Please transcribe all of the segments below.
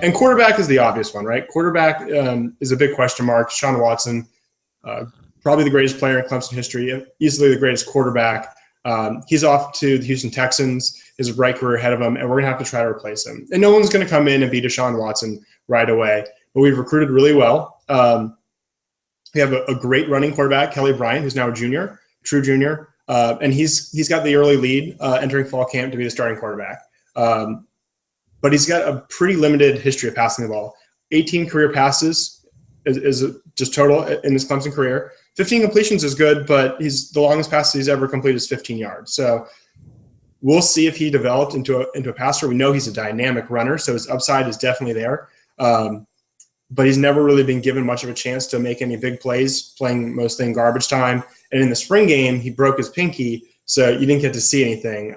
And quarterback is the obvious one, right? Quarterback is a big question mark. Deshaun Watson, probably the greatest player in Clemson history, easily the greatest quarterback. He's off to the Houston Texans. His bright career ahead of him, and we're going to have to try to replace him. And no one's going to come in and be Deshaun Watson right away. But we've recruited really well. We have a great running quarterback, Kelly Bryant, who's now a junior, true junior. And he's got the early lead entering fall camp to be the starting quarterback. But he's got a pretty limited history of passing the ball. 18 career passes is just total in his Clemson career. 15 completions is good, but the longest pass he's ever completed is 15 yards. So we'll see if he developed into a passer. We know he's a dynamic runner, so his upside is definitely there. But he's never really been given much of a chance to make any big plays, playing mostly in garbage time. And in the spring game, he broke his pinky, so you didn't get to see anything,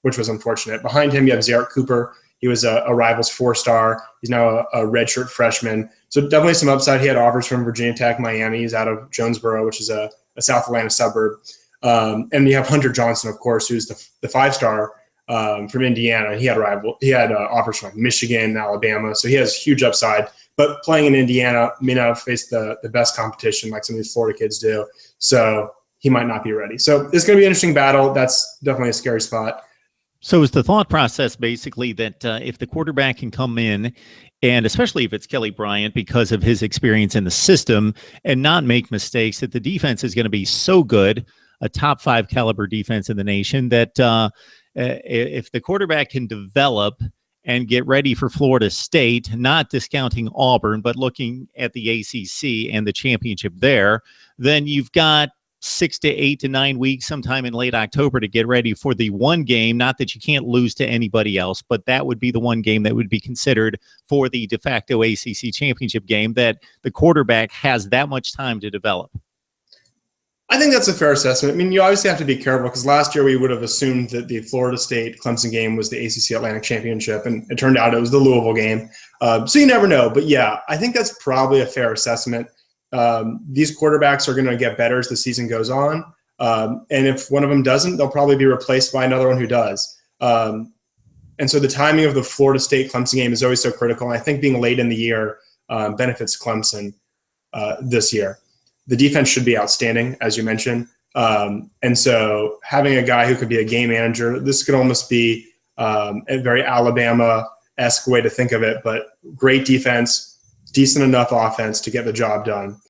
which was unfortunate. Behind him, you have Zerrick Cooper. He was a Rivals 4-star. He's now a redshirt freshman. So definitely some upside. He had offers from Virginia Tech, Miami. He's out of Jonesboro, which is a South Atlanta suburb. And you have Hunter Johnson, of course, who's the 5-star from Indiana. He had offers from Michigan, Alabama. So he has huge upside. But playing in Indiana may not have faced the best competition like some of these Florida kids do. So he might not be ready. So it's going to be an interesting battle. That's definitely a scary spot. So is the thought process basically that if the quarterback can come in, and especially if it's Kelly Bryant because of his experience in the system, and not make mistakes, that the defense is going to be so good, a top 5 caliber defense in the nation, that if the quarterback can develop and get ready for Florida State, not discounting Auburn, but looking at the ACC and the championship there, then you've got 6 to 8 to 9 weeks sometime in late October to get ready for the one game. Not that you can't lose to anybody else, but that would be the one game that would be considered for the de facto ACC championship game, that the quarterback has that much time to develop. I think that's a fair assessment. I mean, you obviously have to be careful because last year we would have assumed that the Florida State Clemson game was the ACC Atlantic Championship, and it turned out it was the Louisville game. So you never know. But yeah, I think that's probably a fair assessment. These quarterbacks are going to get better as the season goes on. And if one of them doesn't, they'll probably be replaced by another one who does. And so the timing of the Florida State Clemson game is always so critical. And I think being late in the year benefits Clemson this year. The defense should be outstanding, as you mentioned. And so having a guy who could be a game manager, this could almost be a very Alabama-esque way to think of it, but great defense, decent enough offense to get the job done.